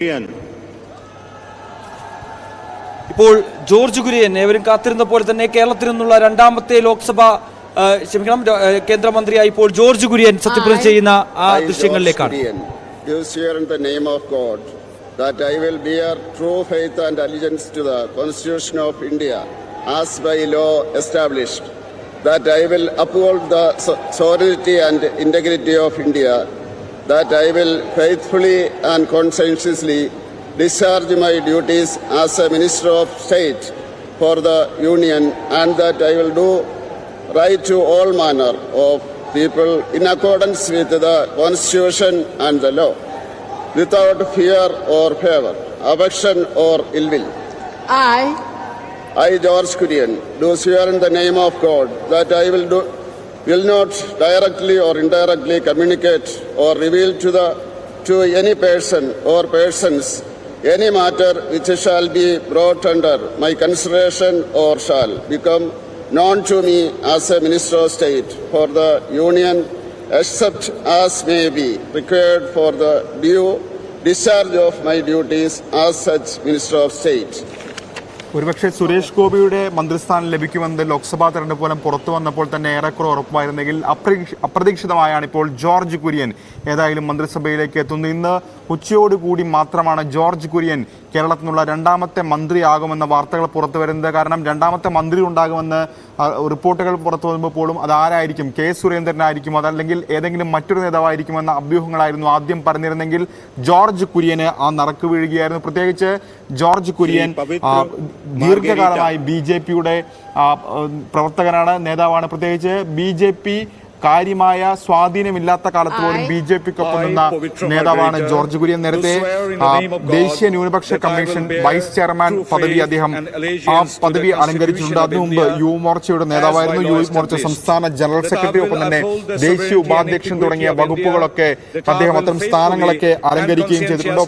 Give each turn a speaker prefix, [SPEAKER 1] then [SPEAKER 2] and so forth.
[SPEAKER 1] ഇപ്പോൾ ജോർജ് കുര്യൻ ഏവരും കാത്തിരുന്ന പോലെ തന്നെ കേരളത്തിൽ നിന്നുള്ള രണ്ടാമത്തെ ലോക്സഭ കേന്ദ്രമന്ത്രിയായി ഇപ്പോൾ ജോർജ് കുര്യൻ സത്യപ്രതിജ്ഞ ചെയ്യുന്ന ആ ദൃശ്യങ്ങളിലേക്കാണ്.
[SPEAKER 2] That I will bear true faith and allegiance to the Constitution of India as by law established. That I will uphold the sovereignty and integrity of India. That I will faithfully and conscientiously discharge my duties as a Minister of State for the Union, and that I will do right to all manner of people in accordance with the Constitution and the law, without fear or favor, affection or ill will. I, George Kurian, do swear in the name of God that I will not directly or indirectly communicate or reveal to any person or persons any matter which shall be brought under my consideration or shall become known to me as a Minister of State for the Union, except as may be required for the due discharge of my duties as such Minister of State.
[SPEAKER 3] ഒരുപക്ഷെ സുരേഷ് ഗോപിയുടെ മന്ത്രിസ്ഥാനം ലഭിക്കുമെന്ന് ലോക്സഭാ തെരഞ്ഞെടുപ്പ് ഫലം പുറത്തു വന്നപ്പോൾ തന്നെ ഏറെക്കുറെ ഉറപ്പായിരുന്നെങ്കിൽ അപ്രതീക്ഷിതമായാണ് ഇപ്പോൾ ജോർജ് കുര്യൻ ഏതായാലും മന്ത്രിസഭയിലേക്ക് എത്തുന്നത്. ഇന്ന് ഉച്ചയോടുകൂടി മാത്രമാണ് ജോർജ് കുര്യൻ കേരളത്തിൽ നിന്നുള്ള രണ്ടാമത്തെ മന്ത്രിയാകുമെന്ന വാർത്തകൾ പുറത്തു വരുന്നത്. കാരണം രണ്ടാമത്തെ മന്ത്രി ഉണ്ടാകുമെന്ന് റിപ്പോർട്ടുകൾ പുറത്തു വരുമ്പോൾ പോലും അതാരായിരിക്കും, കെ സുരേന്ദ്രനായിരിക്കും, അതല്ലെങ്കിൽ ഏതെങ്കിലും മറ്റൊരു നേതാവായിരിക്കുമെന്ന അഭ്യൂഹങ്ങളായിരുന്നു ആദ്യം പറഞ്ഞിരുന്നെങ്കിൽ ജോർജ് കുര്യന് ആ നറുക്ക് വീഴുകയായിരുന്നു. പ്രത്യേകിച്ച് ജോർജ് കുര്യൻ ദീർഘകാലമായി BJPയുടെ പ്രവർത്തകനാണ്, നേതാവാണ്. പ്രത്യേകിച്ച് BJP കാര്യമായ സ്വാധീനമില്ലാത്ത കാലത്ത് പോലും BJPക്കൊപ്പം നിന്ന നേതാവാണ് ജോർജ് കുര്യൻ. നേരത്തെ ദേശീയ ന്യൂനപക്ഷ കമ്മീഷൻ വൈസ് ചെയർമാൻ പദവി അദ്ദേഹം ആ പദവി അലങ്കരിച്ചിട്ടുണ്ട്. അതിനു മുമ്പ് യുവമോർച്ചയുടെ നേതാവായിരുന്നു, യുവമോർച്ച സംസ്ഥാന ജനറൽ സെക്രട്ടറി, ഒപ്പം തന്നെ ദേശീയ ഉപാധ്യക്ഷൻ തുടങ്ങിയ വകുപ്പുകളൊക്കെ അദ്ദേഹം അത്തരം സ്ഥാനങ്ങളൊക്കെ അലങ്കരിക്കുകയും ചെയ്തിട്ടുണ്ട്.